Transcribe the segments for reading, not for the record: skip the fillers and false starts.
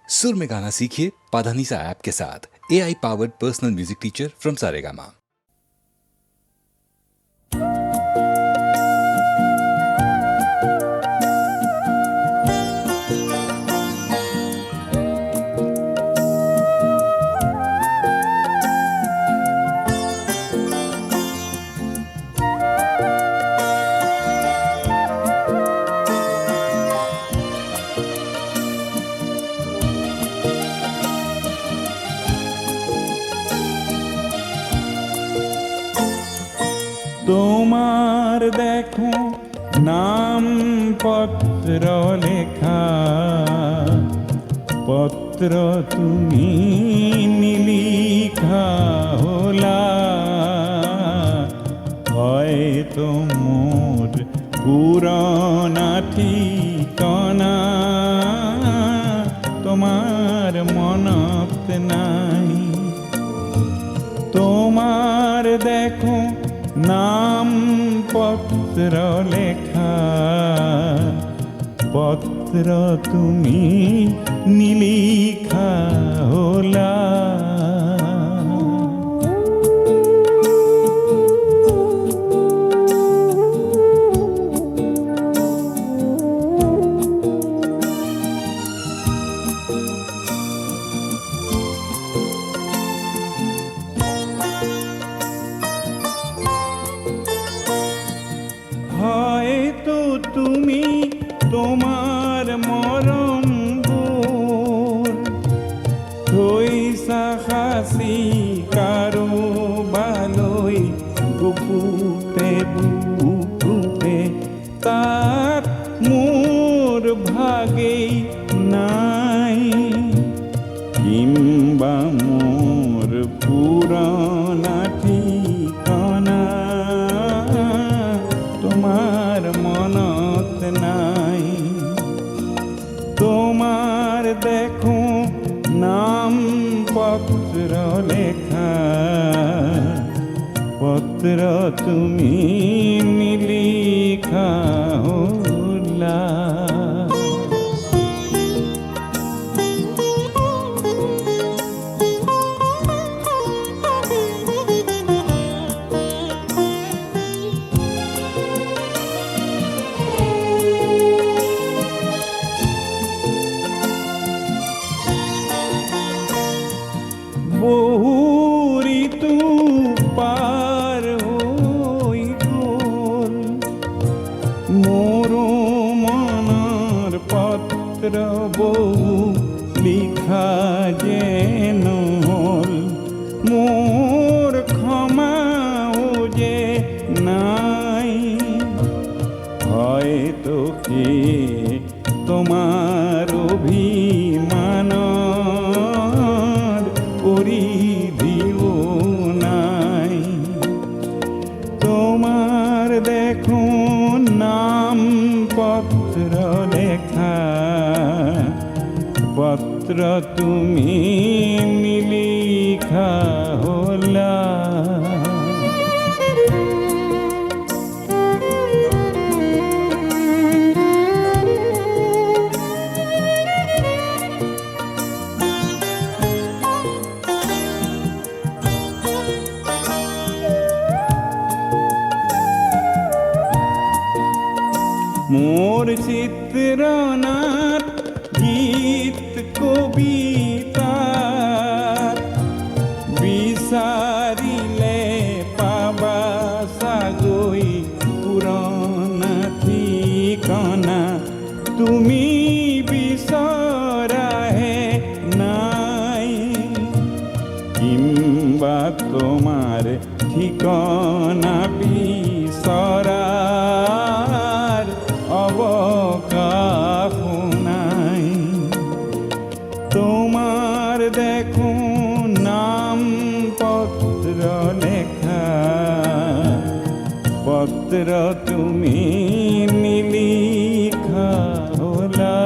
सुर में गाना सीखिए पाधानीसा ऐप के साथ। AI powered personal music teacher from Saregama. তোমার দেখো নাম পত্র লেখা, পত্র তুমি নিলিখা হলা, হয়তো মোর পুরনা ঠিকানা তোমার মনত নাই। তোমার দেখো নাম পত্র লেখা, পত্র তুমি নিলিখা হলা। হয়তো তুমি তোমার মরম গুণ থইসা হাসি কারো বালই বুকুতে বুকুতে, তার মোর ভাগেই নাই, কিংবা মোর পুরনা ঠিকানা তোমার মনত নাই। তোমার দেখো নাম পত্র লেখা, পত্র তুমি নিলিখা হলা। বহু ঋতু পার হই গোল, মোর মনের পত্র বহু লিখা যেন হল, মোর ক্ষমাও যে নাই। হয়তো কে তোমার অভিমান পরিধিও নাই। তোমার দেখো নাম পত্র লেখা, পত্র তুমি নিলিখা হলা। মোর চিত্রনাট গীত কবিতার বিচারিলে পাবা সাগই পুরনা ঠিকানা, তুমি বিসরাহে নাই, কিংবা তোমার ঠিকানা বিসরার অবকাশ নাই। তোমার দেখো নাম পত্র লেখা, পত্র তুমি নিলিখা হলা।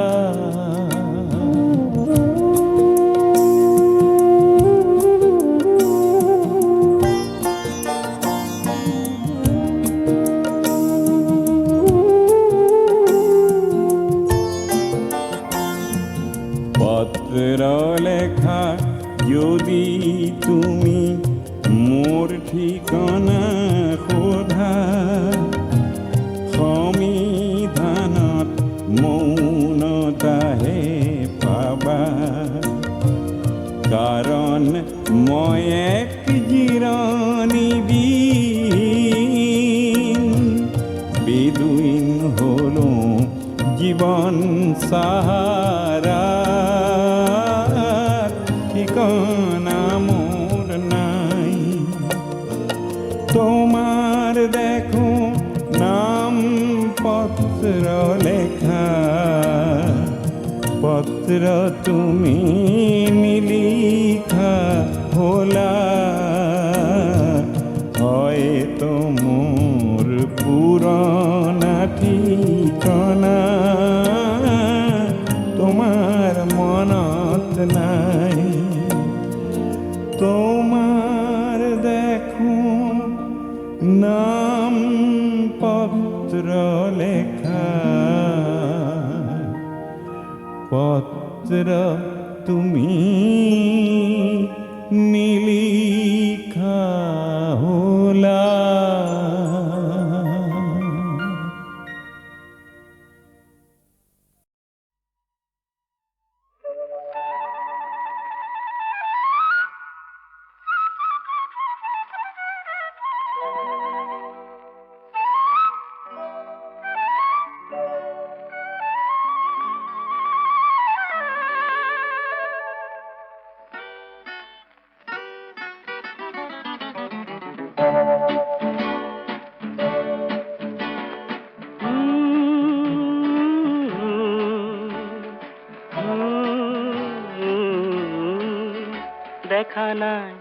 পত্র পত্র লেখা যদি তুমি মোর ঠিকনা সোধা সমিধানত মৌনতাহে পাবা কাৰণ মই এক জিৰণি দিন বেদুইন হলো জীবন সাহারা ঠিকানা মোর নাই তোমার দেখো নাম পত্র লেখা পত্র তুমি নিলিখা হলা হয়তো মোর পুরনা ঠিকনা তোমার মনত নাই তোমার দেখো নাম পত্র লেখা পত্র তুমি নিলিখা হলা দেখা নাই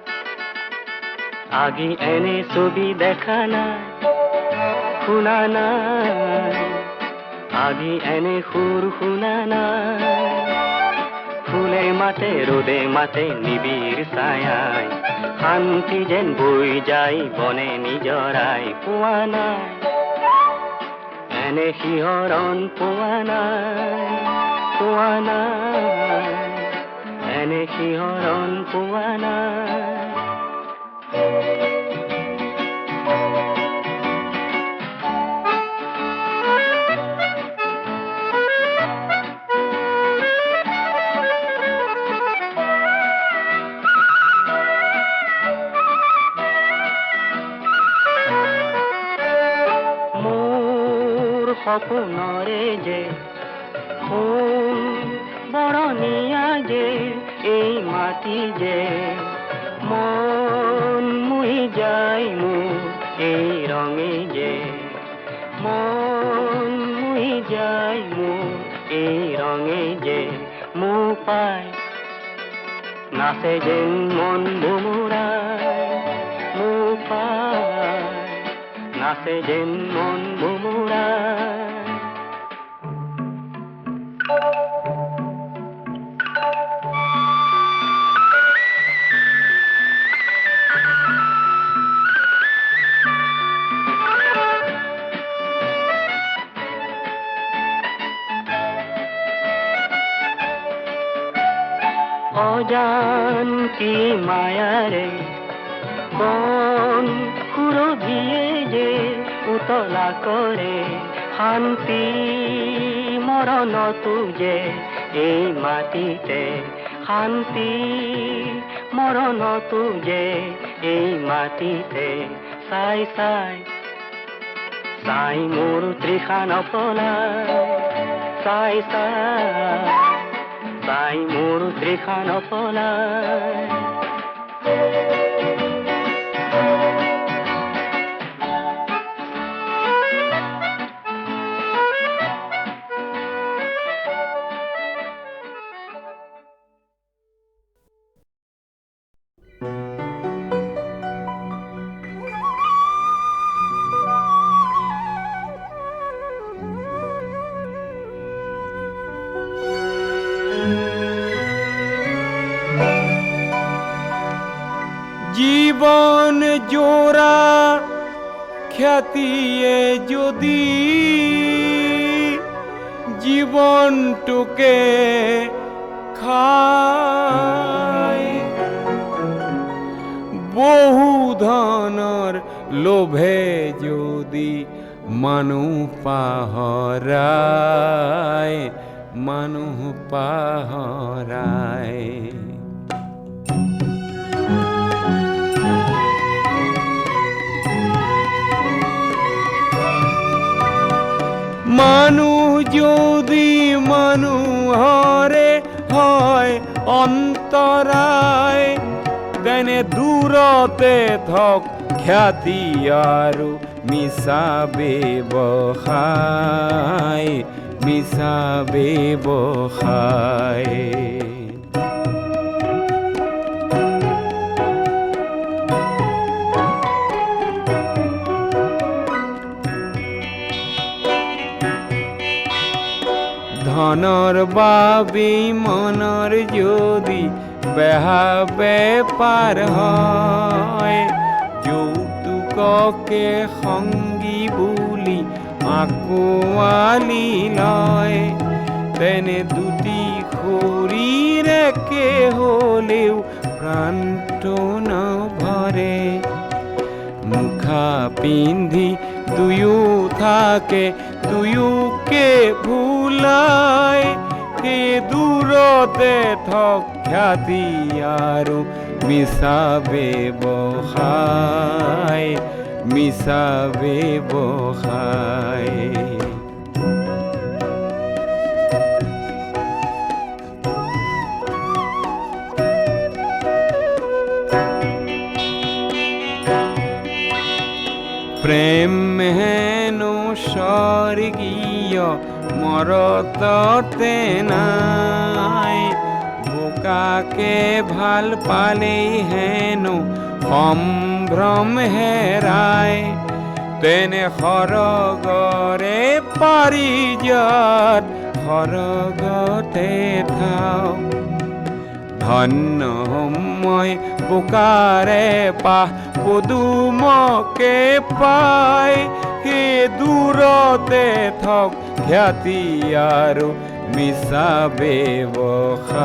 আগে এনে ছবি দেখা নাই শুনা নাই আগে এনে সুর শুনা নাই ফুলে মাতে রোদে মাতে নিবিড় ছায়ায় শান্তি যেন বৈ যায় বনে নিজৰাই পোৱা নাই এনে শিহৰণ পোৱা নাই এনে শিহৰণ পোৱা নাই মোৰ সপোনৰে যে সোণ বৰণীয়া যে এই মাটি যে মন মুহি যায় মোৰ এই ৰঙে যে মন মুহি যায় মোৰ এই ৰঙে যে মোৰ পাই নাচে যেন মন ভুমুৰাই মোৰ পাই নাচে যেন মন ভুমুৰাই অজান্তি মায়াৰে কোন সুৰভিয়ে যে উতলা কৰে শান্তি মৰণতো যে এই মাটিতে শান্তি মৰণতো যে এই মাটিতে চাই চাই চাই মোৰ তৃষা নপলায় চাই চাই চাই মোৰ তৃষা নপলায় জীবন জোড়া খ্যাতিয়ে যদি জীবনটুকে খায় বহু ধনৰ লোভে যদি মানুহ পাহৰাই মানুহ পাহৰাই মানুহ যদি মানুহৰে হয় অন্তৰায় তেনে দূৰতে থক খ্যাতি আৰু মিছা ব্যৱসায় মিছা ব্যৱসায় ধনৰ বাবে মনৰ যদি বেহা বেপাৰ হয় যৌতুককে সংগী বুলি আকোৱালি লয় তেনে দুটি শৰীৰকে হ'লেও প্ৰাণটো নভৰে মুখা পিন্ধি দুয়ো থাকে দুয়োকে ভুলাই সেই দূৰতে থক খ্যাতি আৰু মিছা ব্যৱসায় মিছা ব্যৱসায় প্ৰেম হেনো স্বৰ্গীয় মৰততে নাই বোকাকে ভাল পালেই হেনো সম্ভ্ৰম হেৰাই তেনে সৰগৰে পাৰিজাত সৰগতে থাও ধন্য মই বোকাৰে পাহ পদুমকে পাই সেই দূৰতে থক খ্যাতি আৰু মিছা ব্যৱসায়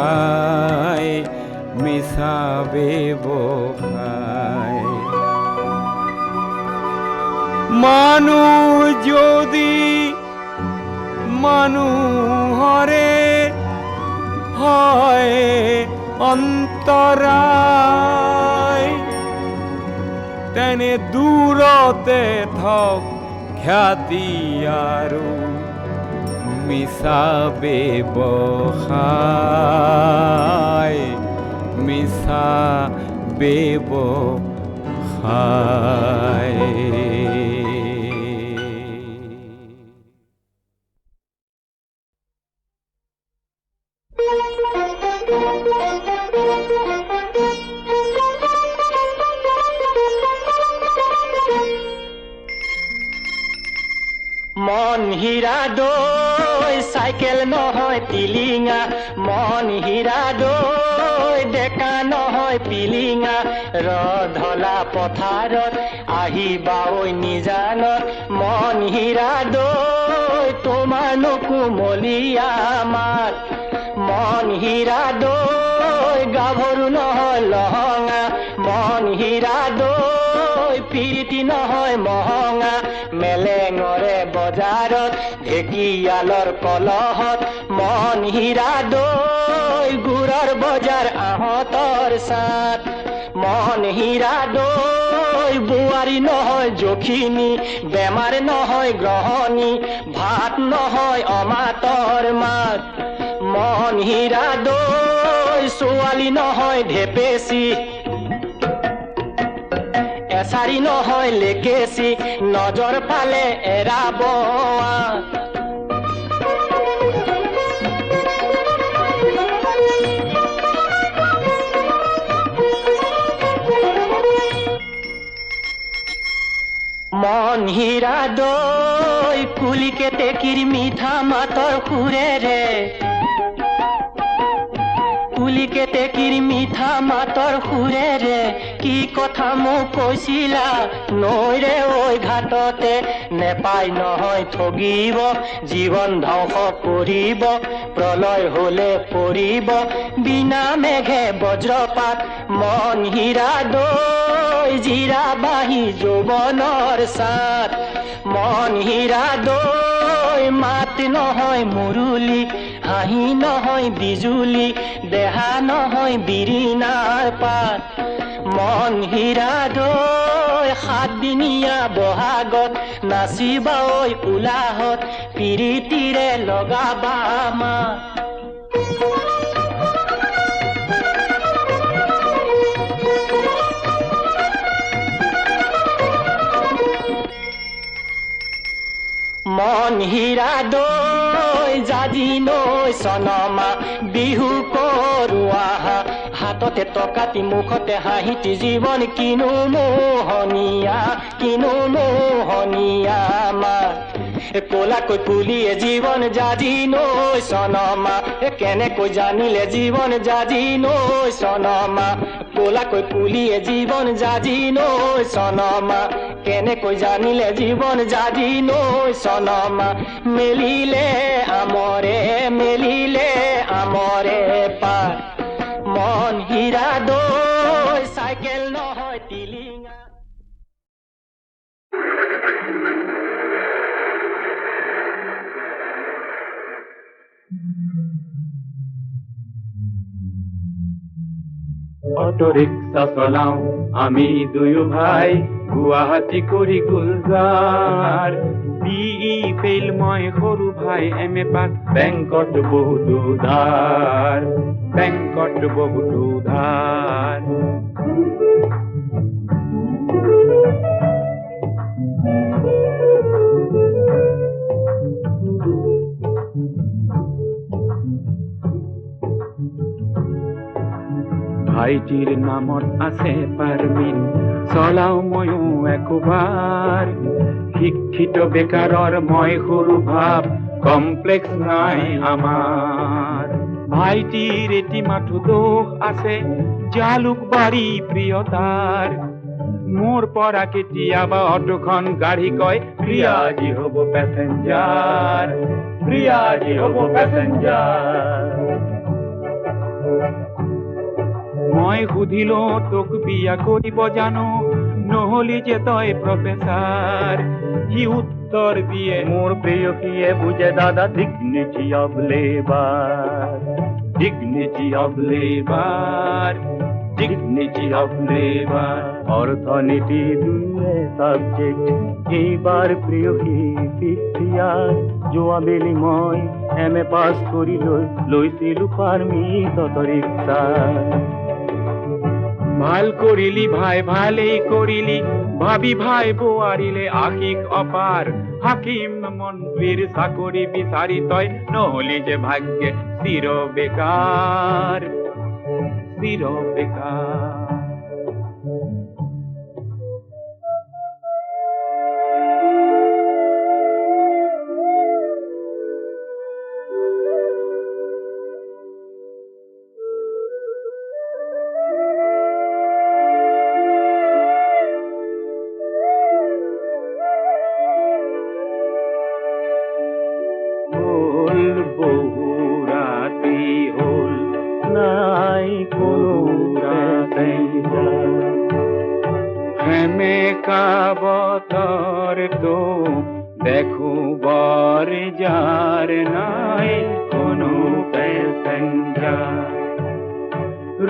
মিছা ব্যৱসায় মানুহ যদি মানুহৰে হয় অন্তৰায় তেনে দূৰতে থক খ্যাতি আৰু মিছা ব্যৱসায় মিছা ব্যৱসায় মন হীৰা দৈ চাইকেল নহয় টিলিঙা মন হীৰা দৈ ডেকা নহয় পিলিঙা ৰধলা পথাৰত আহিবা ঐ নিজানত মন হীৰা দৈ তোমাৰ নুকুমলীয়া মাত মন হীৰা দৈ গাভৰু নহয় লহঙা মন হীৰা দৈ পিৰিতি নহয় মহঙা মেলেঙৰে বজাৰত ঢেকিয়ালৰ কলহত মন হীৰা দৈ গুড়ৰ বজাৰ আহঁতৰ চাট মন হীৰা দৈ বোৱাৰী নহয় জখিনী বেমাৰ নহয় গ্ৰহণী ভাত নহয় অমাতৰ মাত মন হীৰা দৈ ছোৱালী নহয় ঢেপেচি এছাৰি নহয় লেকেচি নজৰ পালে এৰাব মন হীৰা দৈ কুলিকে টেকিৰ মিঠা মাতৰ সুৰেৰে কুলি কেতেকীৰ মিঠা মাতৰ সুৰেৰে কি কথা মোক কৈছিলা নৈৰে ঐ ঘাটতে নেপাই নহয় ঠগিব জীৱন ধ্বংস কৰিব প্ৰলয় হলে পৰিব বিনা মেঘে বজ্ৰপাত মন হীৰা দৈ জিৰা বাহি যৌৱনৰ সাত মন হীৰা দৈ মাত নহয় মুৰুলি হাঁহি নহয় বিজুলি দেহা নহয় বিৰিণাৰ পাত মন হীৰা দৈ সাতদিনীয়া বহাগত নাচিবা ঐ উলাহত পিৰিতিৰে লগাবা মাত মন হীৰা দৈ জাজি নৈ চনমা বিহু কৰোৱা হাততে টকাটি মুখতে হাঁহিটি জীৱন কিনো মোহনীয়া মা ক'লাকৈ কুলিয়ে জীৱন জাজি নৈ চনমা কেনেকৈ জানিলে জীৱন জাজি নৈ চনমা ক'লাকৈ কুলিয়ে জীৱন জাজি নৈ চনমা কেনেকৈ জানিলে জীৱন জাজি নৈ চনমা মেলিলে আমৰে পাত মন হীৰা দৈ চাইকেল নহয় টিলিঙা অটো ৰিক্সা চলাও আমি দুয়ো ভাই গুৱাহাটী কৰি গুলজাৰ বিই ফেইল মই সৰু ভাই এম এ পাছ বেংকত বহুতো ধাৰ ভাইটিৰ নামত আছে পাৰমিন চলাও ময়ো একোবাৰ শিক্ষিত বেকাৰৰ মই সৰু ভাব কমপ্লেক্স নাই আমাৰ ভাইটিৰ এটি মাথো দোষ আছে জালুকবাৰী প্ৰিয়তাৰ মোৰ পৰা কেতিয়াবা অটোখন গাড়ী কয় প্ৰিয়াজি হ'ব পেচেঞ্জাৰ মই সুধিলো তোক বিয়া কৰিব জানো নহলি যে তই প্ৰফেচাৰ সি উত্তৰ দিয়ে মোৰ প্ৰেয়সীয়ে বুজে দাদা ডিগনিটি অফ লেবাৰ অৰ্থনীতি দুয়ে সাবজেক্ট এইবাৰ প্ৰেয়সী পিঠিয়াৰ যোৱাবেলি মই এম এ পাছ কৰি লৈছিলো পাৰমিট ৰিক্সা ভাল কৰিলি ভাই ভালেই কৰিলি ভাবি ভাই বোৱাৰিলে আশিক অপাৰ হাকিম মন্ত্ৰীৰ চাকৰি বিচাৰি তই নহলি যে ভাগ্যে চিৰ বেকাৰ বতৰ তো দেখো বৰ যাৰ নাই কোনো পেচেঞ্জাৰ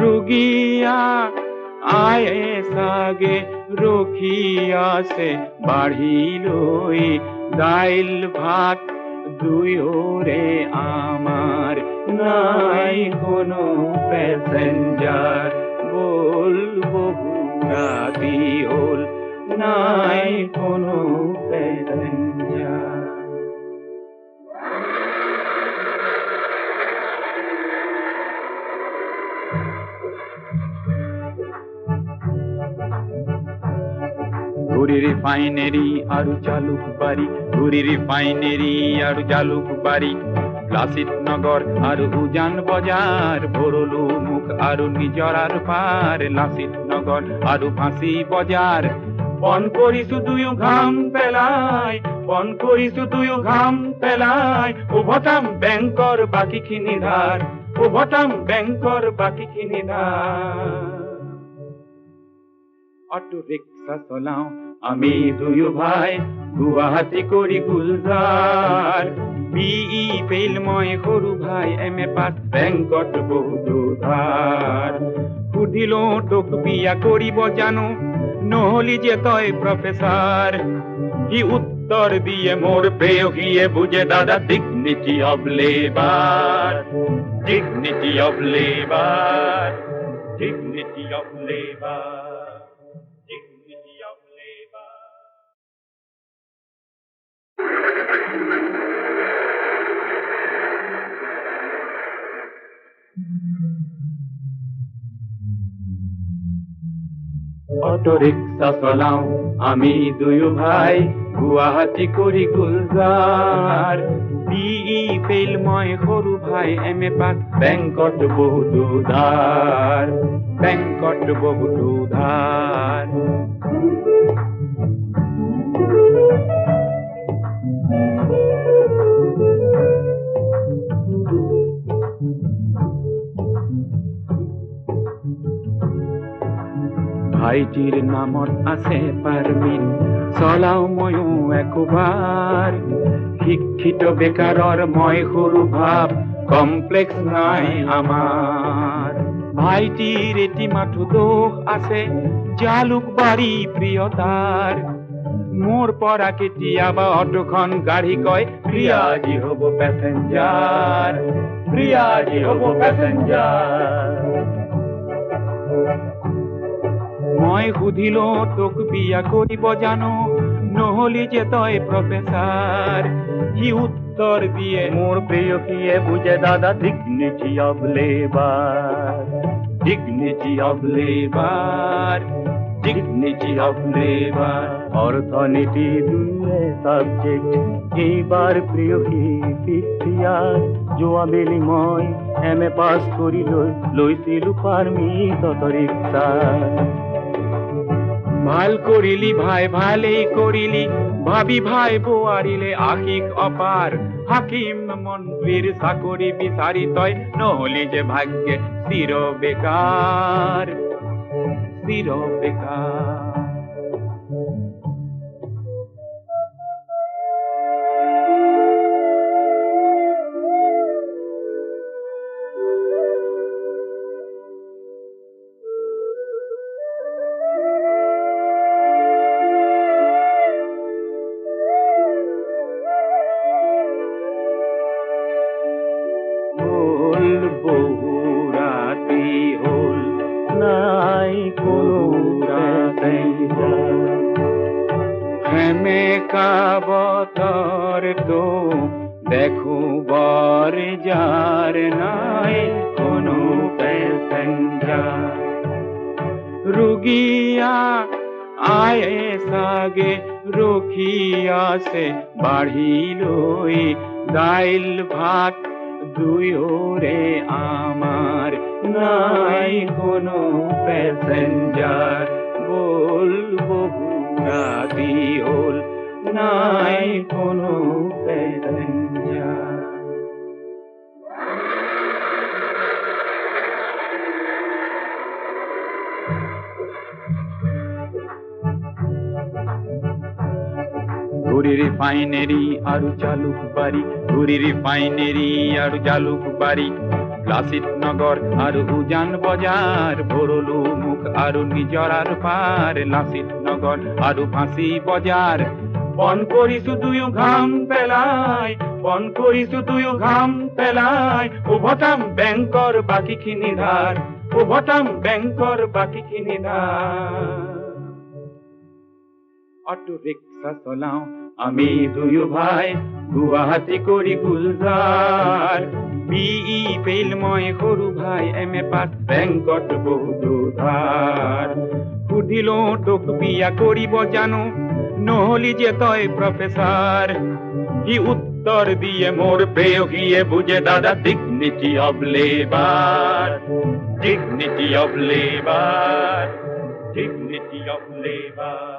ৰোগীয়া আয়ে চাগে ৰখি আছে বাঢ়ি লৈ দাইল ভাত দুয়োৰে আমাৰ নাই কোনো পেচেঞ্জাৰ বল বহু ৰাতি হ'ল নাই কোনো পেচেঞ্জাৰ ঘূৰি ৰিফাইনেৰী আৰু জালুকবাৰী ক্লাচিত নগৰ আৰু উজান বজাৰ ভৰলো মুখ আৰু নিজৰাৰ পাৰ লাচিত নগৰ আৰু ফাঁচী বজাৰ পণ কৰিছো দুয়ো ঘাম পেলাই পণ কৰিছো দুয়ো ঘাম পেলাই উভতাম বেংকৰ বাকীখিনি ধাৰ উভতাম বেংকৰ বাকীখিনি ধাৰ অটো ৰিক্সা চলাও আমি দুয়ো ভাই গুৱাহাটী কৰি গুলজাৰ বিই ফেইল মই সৰু ভাই এম.এ. পাছ বেংকত বহুতো ধাৰ সুধিলো তোক বিয়া কৰিব জানো নহলি যে তই প্ৰফেচাৰ সি উত্তৰ দিয়ে মোৰ প্ৰেয়সীয়ে বুজে দাদা dignity of labour dignity of labour dignity of labour dignity of labour auto rickshaw চলাও আমি দুয়ো ভাই গুৱাহাটী কৰি গুলজাৰ বিই ফেইল মই সৰু ভাই এম.এ. পাছ বেংকত বহুতো ধাৰ বেংকত বহুতো ধাৰ ভাইটিৰ নামত আছে পাৰমিট চলাও ময়ো একোবাৰ শিক্ষিত বেকাৰৰ মই সৰু ভাব কমপ্লেক্স নাই আমাৰ ভাইটিৰ এটি মাথো দোষ আছে জালুকবাৰী প্ৰিয়তাৰ মোৰ পৰা কেতিয়াবা অটোখন গাড়ী কয় প্ৰিয়াজী হ'ব পেচেঞ্জাৰ প্ৰিয়াজী হ'ব পেচেঞ্জাৰ মই সুধিলো তোক বিয়া কৰিব জানো নহলি যে তই প্ৰফেচাৰ সি উত্তৰ দিয়ে মোৰ প্ৰেয়সীয়ে বুজে দাদা dignity of labour dignity of labour dignity of labour অৰ্থনীতি দুয়ে সাবজেক্ট এইবাৰ প্ৰেয়সী ফিফথ ইয়াৰ যোৱাবেলি মই এম.এ. পাছ কৰি লৈছিলো পাৰমিট অটো ৰিক্সা ভাল কৰিলি ভাই ভালেই কৰিলি ভাবি ভাই বোৱাৰিলে আশিক অপাৰ হাকিম মন্ত্ৰীৰ চাকৰি বিচাৰি তই নহলি যে ভাগ্যে চিৰ বেকাৰ চিৰ বেকাৰ দেখো বৰ যাৰ নাই কোনো পেচেঞ্জাৰ ৰোগীয়া আয়ে চাগে ৰখি আছে বাঢ়ি লৈ দাইল ভাত দুয়োৰে আমাৰ নাই কোনো পেচেঞ্জাৰ বল বহু ৰাতি হ'ল নাই কোনো পেচেঞ্জাৰ ঘূৰি ৰিফাইনেৰী আৰু জালুকবাৰী ঘূৰি ৰিফাইনেৰী আৰু জালুকবাৰী লাচিত নগৰ আৰু উজান বজাৰ ভৰলো মুখ আৰু নিজৰাৰ পাৰ লাচিত নগৰ আৰু ফাঁচী বজাৰ পণ কৰিছো দুয়ো ঘাম পেলাই পণ কৰিছো দুয়ো ঘাম পেলাই উভতাম বেংকৰ বাকীখিনি ধাৰ উভতাম বেংকৰ বাকীখিনি ধাৰ অটো ৰিক্সা চলাও আমি দুয়ো ভাই গুৱাহাটী কৰি গুলজাৰ বিই ফেইল মই সৰু ভাই এম.এ. পাছ বেংকত বহুতো ধাৰ সুধিলো তোক বিয়া কৰিব জানো নহলি যে তই প্ৰফেচাৰ সি উত্তর দিয়ে মোর প্রেয় গিয়ে বুঝে দাদা dignity of labour, dignity of labour, dignity of labour.